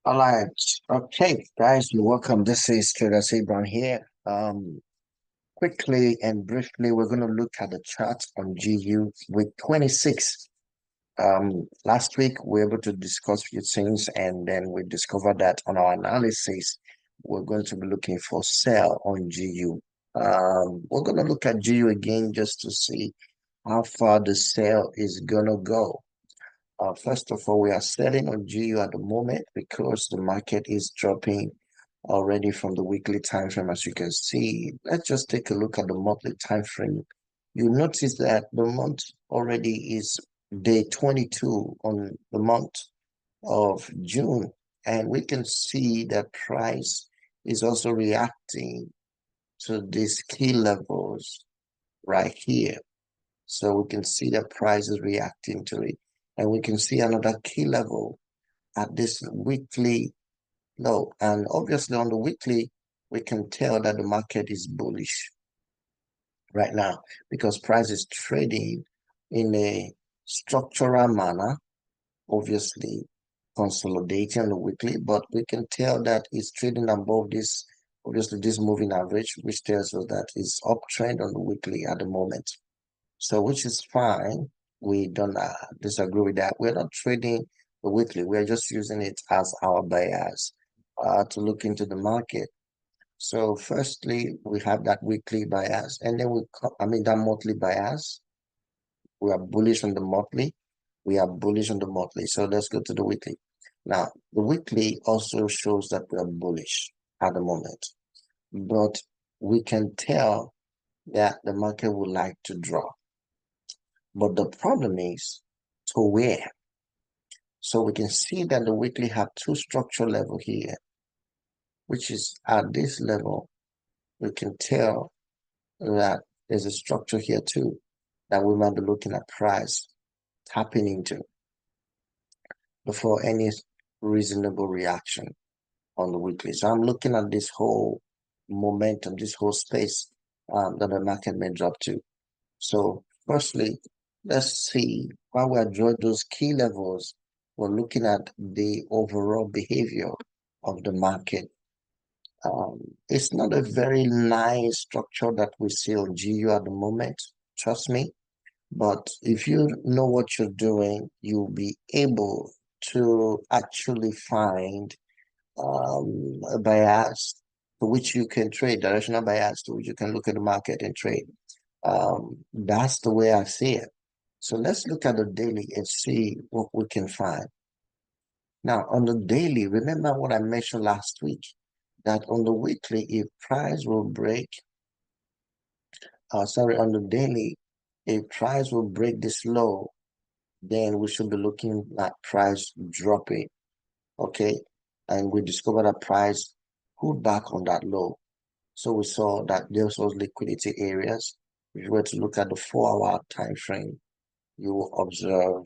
All right. Okay, guys, welcome. This is Tcbfx Brown here. Quickly and briefly, we're going to look at the chart on GU week 26. Last week we were able to discuss a few things, and then we discovered that on our analysis, we're going to be looking for sell on GU. We're going to look at GU again just to see how far the sale is going to go. First of all, we are selling on GU at the moment because the market is dropping already from the weekly time frame, as you can see. Let's just take a look at the monthly time frame. You notice that the month already is day 22 on the month of June, and we can see that price is also reacting to these key levels right here. So we can see that price is reacting to it. And we can see another key level at this weekly low. And obviously on the weekly, we can tell that the market is bullish right now because price is trading in a structural manner, obviously consolidating on the weekly, but we can tell that it's trading above this, obviously this moving average, which tells us that it's uptrend on the weekly at the moment. So, which is fine. We don't disagree with that. We're not trading the weekly. We're just using it as our bias to look into the market. So, firstly, we have that weekly bias, and then that monthly bias. We are bullish on the monthly. We are bullish on the monthly. So, let's go to the weekly. Now, the weekly also shows that we are bullish at the moment, but we can tell that the market would like to drop. But the problem is to where? So we can see that the weekly have two structural level here, which is at this level, we can tell that there's a structure here too that we might be looking at price tapping into before any reasonable reaction on the weekly. So I'm looking at this whole momentum, this whole space that the market may drop to. So firstly, let's see while we are drawing those key levels, we're looking at the overall behavior of the market. It's not a very nice structure that we see on GU at the moment, trust me. But if you know what you're doing, you'll be able to actually find a bias to which you can trade, directional bias to which you can look at the market and trade. That's the way I see it. So let's look at the daily and see what we can find. Now, on the daily, remember what I mentioned last week, that on the weekly, if price will break, on the daily, if price will break this low, then we should be looking at price dropping, okay? And we discovered that price pulled back on that low. So we saw that there was liquidity areas. If you were to look at the 4-hour time frame, you will observe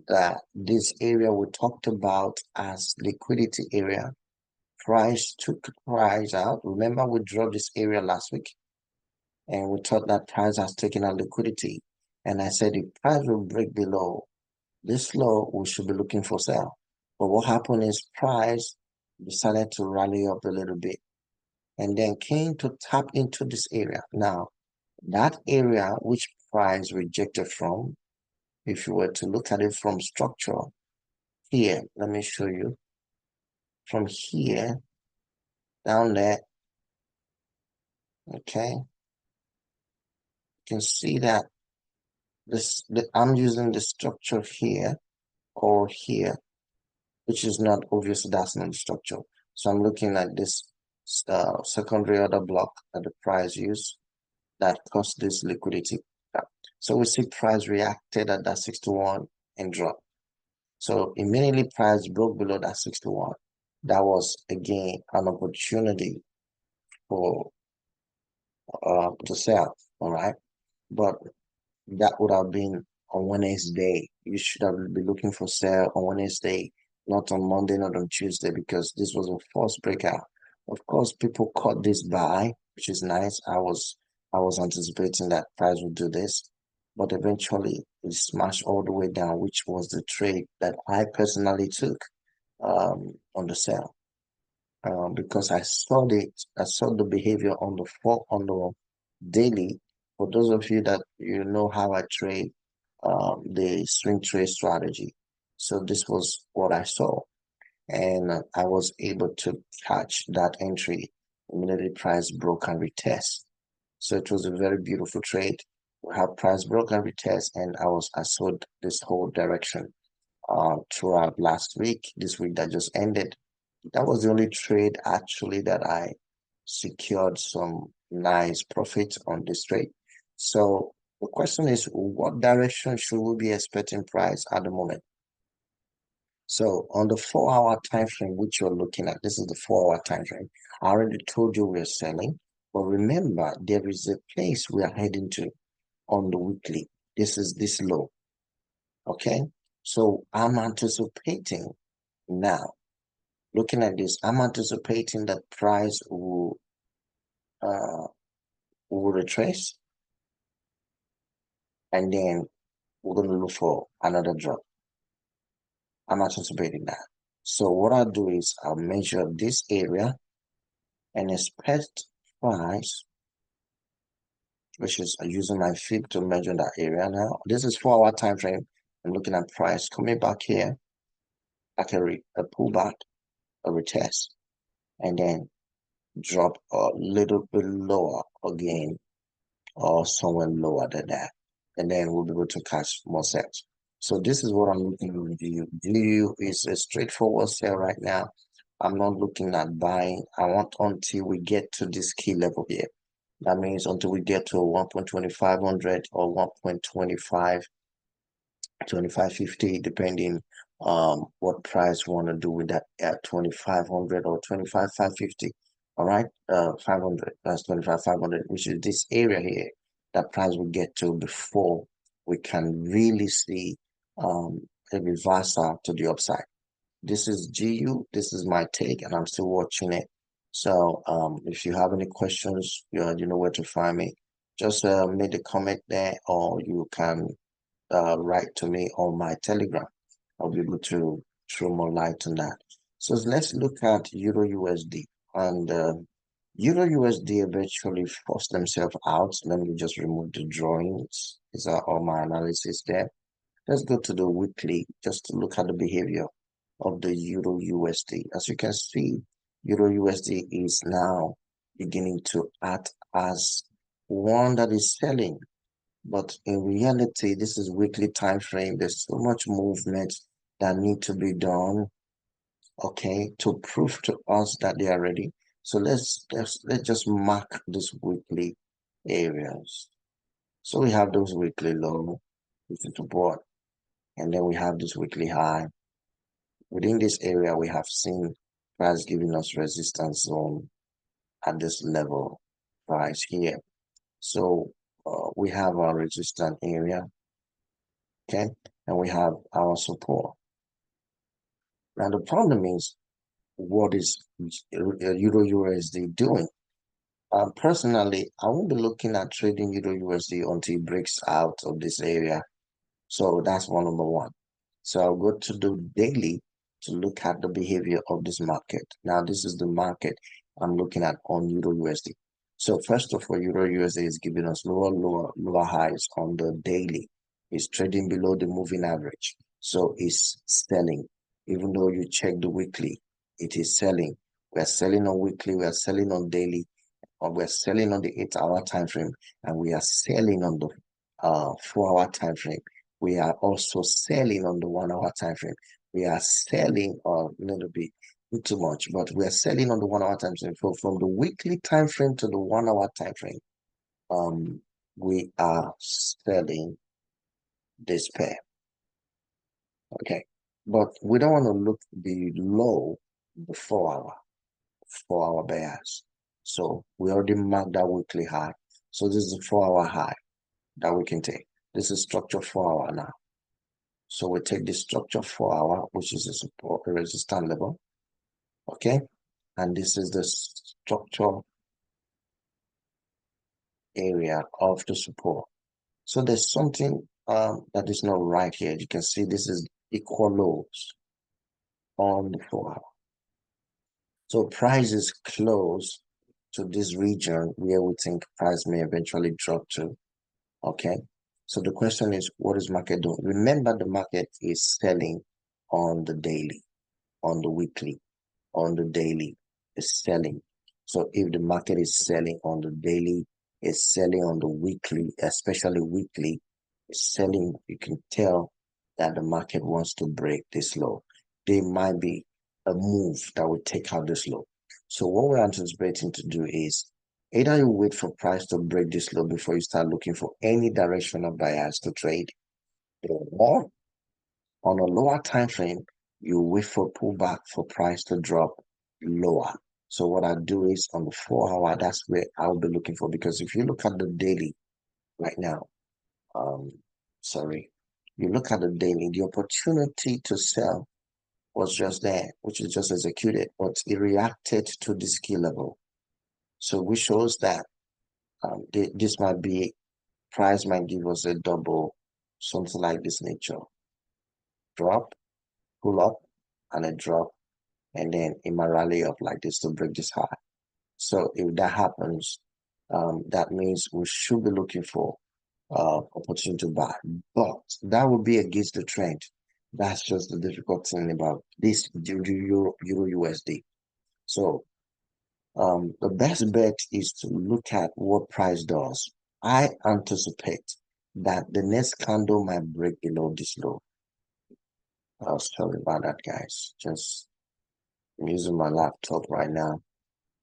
that this area we talked about as liquidity area, price took price out. Remember, we dropped this area last week and we thought that price has taken out liquidity. And I said if price will break below this low, we should be looking for sell. But what happened is price decided to rally up a little bit and then came to tap into this area. Now, that area which price rejected from, if you were to look at it from structure, here, let me show you. From here, down there, okay, you can see that I'm using the structure here or here, which is not obvious, that's not the structure. So I'm looking at this secondary order block that the price used that caused this liquidity. So we see price reacted at that 61 and dropped. So immediately price broke below that 61. That was again an opportunity for to sell, all right? But that would have been on Wednesday. You should have been looking for sale on Wednesday, not on Monday, not on Tuesday, because this was a false breakout. Of course, people caught this buy, which is nice. I was anticipating that price would do this, but eventually it smashed all the way down, which was the trade that I personally took. on the sell. Because I saw the behavior on the daily. For those of you that you know how I trade, the swing trade strategy. So this was what I saw, and I was able to catch that entry immediately price broke and retest. So it was a very beautiful trade. We have price broke and retest, and I sold this whole direction throughout last week, this week that just ended. That was the only trade actually that I secured some nice profit on this trade. So the question is, what direction should we be expecting price at the moment? So on the 4 hour time frame, which you're looking at, this is the 4 hour time frame. I already told you we're selling, but remember there is a place we are heading to on the weekly. This is this low. Okay, so I'm anticipating now. Looking at this, I'm anticipating that price uh will retrace, and then we're going to look for another drop. I'm anticipating that. So what I'll do is I'll measure this area and expect price, which is using my feet to measure that area now. This is 4 hour time frame. I'm looking at price coming back here, like a pullback, a retest, and then drop a little bit lower again, or somewhere lower than that, and then we'll be able to catch more sales. So this is what I'm looking at. GU is a straightforward sell right now. I'm not looking at buying. I want until we get to this key level here. That means until we get to 1.2500 or 1.25 2550, depending what price we want to do with that at 2500 or 25550. All right, 500, that's 25500, which is this area here. That price will get to before we can really see a reversal to the upside. This is GU, this is my take, and I'm still watching it. So if you have any questions, you know where to find me. Just make a comment there, or you can write to me on my Telegram. I'll be able to throw more light on that. So let's look at Euro USD. And Euro USD eventually forced themselves out. Let me just remove the drawings. These are all my analysis there. Let's go to the weekly just to look at the behavior of the Euro USD. As you can see, Euro USD is now beginning to act as one that is selling. But in reality, this is weekly time frame. There's so much movement that need to be done, okay, to prove to us that they are ready. So let's just mark these weekly areas. So we have those weekly low, which is support, and then we have this weekly high. Within this area, we have seen price giving us resistance zone at this level price here. So we have our resistance area, okay, and we have our support. Now the problem is, what is Euro USD doing? Personally, I won't be looking at trading Euro USD until it breaks out of this area. So that's one number one. So I'll go to the daily to look at the behavior of this market. Now this is the market I'm looking at on Euro USD. So first of all, Euro USD is giving us lower highs on the daily. It's trading below the moving average. So it's selling. Even though you check the weekly, it is selling. We are selling on weekly, we are selling on daily, or we're selling on the 8 hour time frame, and we are selling on the 4 hour time frame. We are also selling on the 1 hour time frame. We are selling a little bit, not too much, but we are selling on the 1 hour time frame. So from the weekly time frame to the 1 hour time frame, we are selling this pair. Okay, but we don't want to look below the 4 hour bias. So we already marked that weekly high. So this is the 4 hour high that we can take. This is structure 4 hour now. So we take the structure 4 hour, which is a support, a resistance level. Okay, and this is the structure area of the support. So there's something that is not right here. You can see this is equal lows. on the 4 hour. So price is close to this region where we think price may eventually drop to. Okay. So the question is, what is market doing? Remember, the market is selling on the daily, on the weekly, on the daily, is selling. So if the market is selling on the daily, it's selling on the weekly, especially weekly, it's selling, you can tell that the market wants to break this low. There might be a move that will take out this low. So what we're anticipating to do is either you wait for price to break this low before you start looking for any directional bias to trade, or on a lower time frame, you wait for pullback for price to drop lower. So what I do is on the 4 hour, that's where I'll be looking for, because if you look at the daily right now, um, sorry, you look at the daily, the opportunity to sell was just there, which is just executed, but it reacted to this key level. So which shows that this might be, price might give us a double, something like this nature. Drop, pull up, and a drop, and then it might rally up like this to break this high. So if that happens, that means we should be looking for opportunity to buy, but that would be against the trend. That's just the difficult thing about this Euro USD. So the best bet is to look at what price does. I anticipate that the next candle might break below this low. Sorry about that, guys. Just I'm using my laptop right now.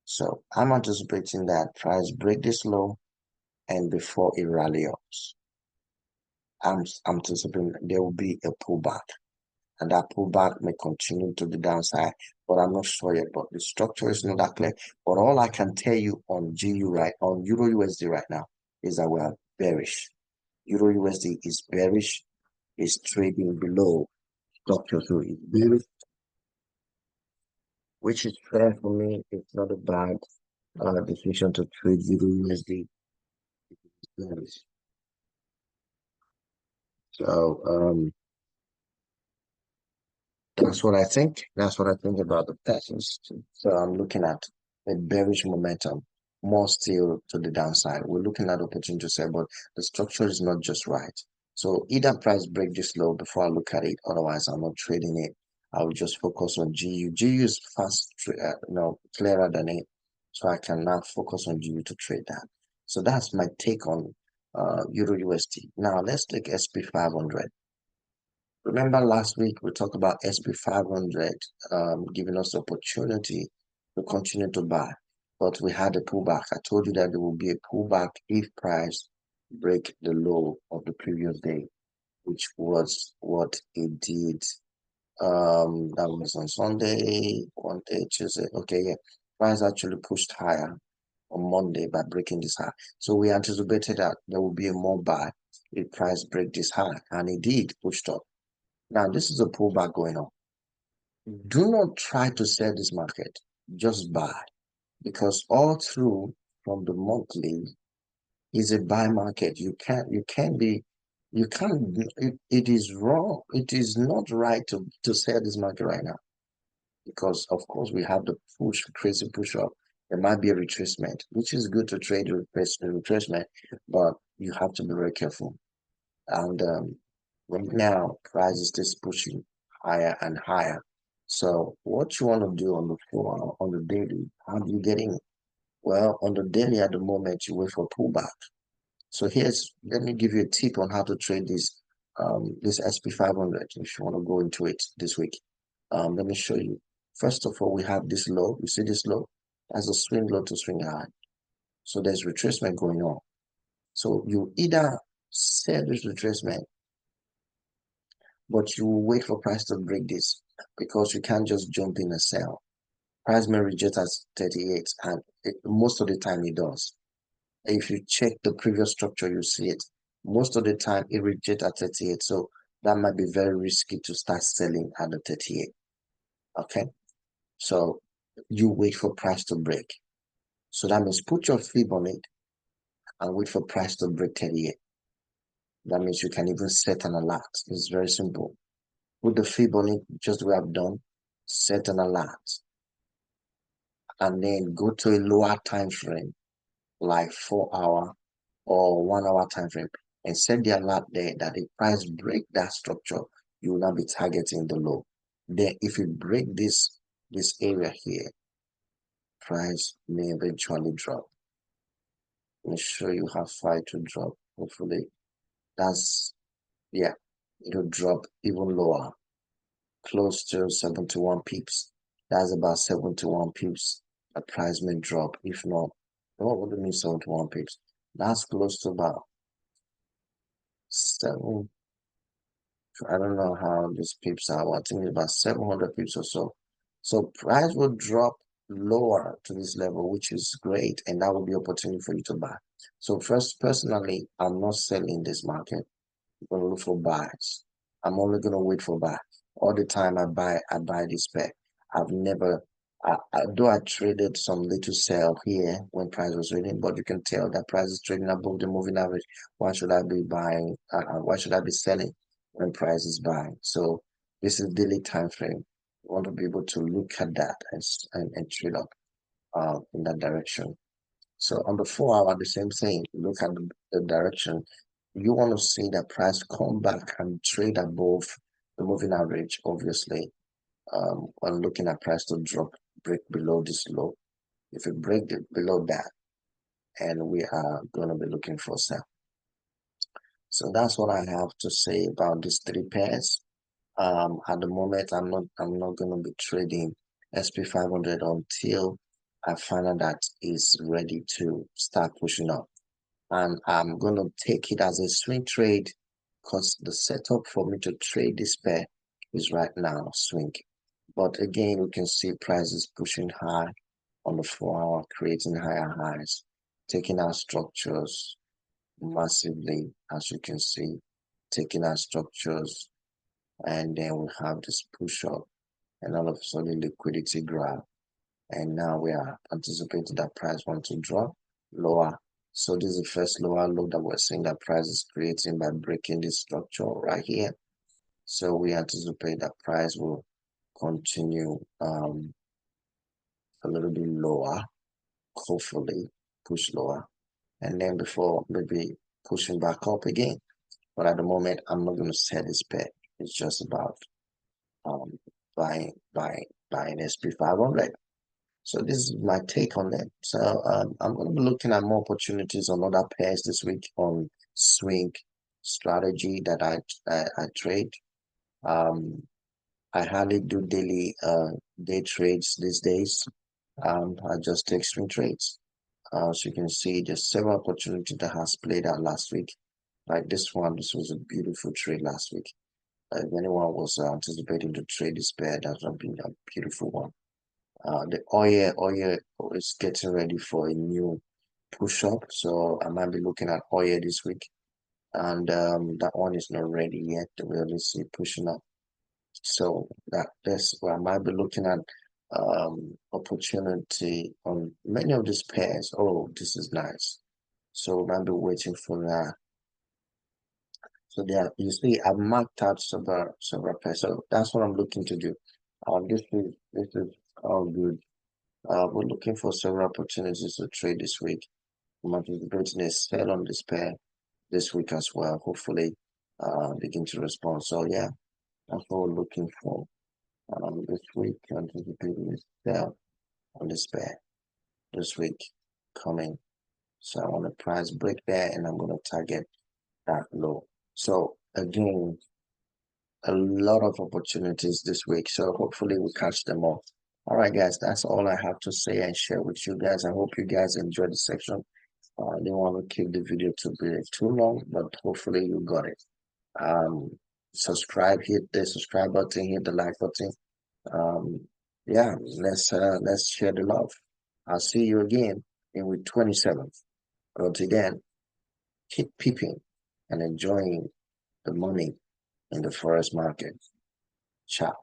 So I'm anticipating that price break this low and before it rally up. I'm anticipating there will be a pullback, and that pullback may continue to the downside, but I'm not sure yet. But the structure is not that clear. But all I can tell you on on Euro USD right now is that we are bearish. Euro USD is bearish, is trading below structure, so it's bearish, which is fair for me. It's not a bad decision to trade Euro USD. Bearish. So that's what I think. That's what I think about the patterns. So I'm looking at a bearish momentum, more still to the downside. We're looking at opportunity to sell, but the structure is not just right. So either price break this low before I look at it. Otherwise, I'm not trading it. I will just focus on GU. GU is clearer than it. So I can now focus on GU to trade that. So that's my take on Euro USD. Now let's take SP500. Remember last week we talked about SP500 giving us the opportunity to continue to buy, but we had a pullback. I told you that there will be a pullback if price break the low of the previous day, which was what it did. That was on Sunday, one day, Tuesday. Okay, yeah. Price actually pushed higher on Monday by breaking this high. So we anticipated that there will be a more buy if price break this high, and it did pushed up. Now, this is a pullback going on. Do not try to sell this market. Just buy. Because all through from the monthly is a buy market. You can't, it is wrong. It is not right to sell this market right now. Because, of course, we have the push, crazy push up. There might be a retracement, which is good to trade retracement, but you have to be very careful. And right now, price is just pushing higher and higher. So what you want to do on the floor, on the daily, how do you get in? Well, on the daily at the moment, you wait for pullback. So let me give you a tip on how to trade this SP500 if you want to go into it this week. Let me show you. First of all, we have this low. You see this low? That's a swing low to swing high. So there's retracement going on. So you either sell this retracement, but you will wait for price to break this because you can't just jump in and sell. Price may reject at 38, and most of the time it does. If you check the previous structure, you see it. Most of the time it rejects at 38, so that might be very risky to start selling at the 38. Okay, so you wait for price to break. So that means put your fib on it and wait for price to break 38. That means you can even set an alert. It's very simple. Put the fib on it, just the way I've done. set an alert, and then go to a lower time frame, like 4 hour or 1 hour time frame, and set the alert there that the price break that structure, you will not be targeting the low. Then if you break this area here, price may eventually drop. Let me show you how far it will drop. Hopefully that's, yeah, it'll drop even lower, close to 71 pips. That's about 71 pips. The price may drop. If not, oh, what do you mean 71 pips? That's close to about 7. I don't know how these pips are. I think it's about 700 pips or so. So price will drop lower to this level, which is great, and that will be opportunity for you to buy. So first, personally, I'm not selling this market. I'm gonna look for buys. I'm only gonna wait for buy. All the time I buy this pair. I've never, though I traded some little sell here when price was reading, but you can tell that price is trading above the moving average. Why should I be buying? Why should I be selling when price is buying? So this is daily time frame. You want to be able to look at that and trade up in that direction. So on the 4 hour, the same thing. Look at the direction. You want to see the price come back and trade above the moving average, obviously. When looking at price to drop, break below this low. If it break below that, and we are going to be looking for sell. So that's what I have to say about these three pairs. At the moment, I'm not going to be trading SP500 until I find out that it's ready to start pushing up. And I'm going to take it as a swing trade because the setup for me to trade this pair is right now swing. But again, we can see prices pushing high on the 4 hour, creating higher highs, taking out structures massively, as you can see, taking out structures, and then we have this push up, and all of a sudden liquidity grab. And now we are anticipating that price want to drop lower. So this is the first lower low that we're seeing that price is creating by breaking this structure right here. So we anticipate that price will continue a little bit lower, hopefully push lower, and then before maybe pushing back up again. But at the moment, I'm not going to sell this pair. It's just about um, buying SP500. So this is my take on that. So I'm going to be looking at more opportunities on other pairs this week on swing strategy that I trade. I hardly do daily day trades these days. I just take swing trades. As you can see, there's several opportunities that has played out last week. Like this one, this was a beautiful trade last week. If anyone was anticipating to trade this pair, that would have been a beautiful one. The oil is getting ready for a new push up, so I might be looking at oil this week, and that one is not ready yet to really see pushing up. So that's where I might be looking at opportunity on many of these pairs. Oh, this is nice. So I might be waiting for that. So there, you see, I've marked out several pairs. So that's what I'm looking to do. This is all good. We're looking for several opportunities to trade this week. I'm anticipating a sell on this pair this week as well. Hopefully, begin to respond. So yeah, that's what we're looking for. This week, anticipating a sell on this pair this week coming. So I want a price break there, and I'm going to target that low. So again, a lot of opportunities this week. So hopefully we catch them all. All right, guys, that's all I have to say and share with you guys. I hope you guys enjoyed the section. I didn't want to keep the video to be too long, but hopefully you got it. Um, subscribe, hit the subscribe button, hit the like button. Yeah, let's share the love. I'll see you again in week 27. Until then, keep peeping and enjoying the money in the forex market. Ciao.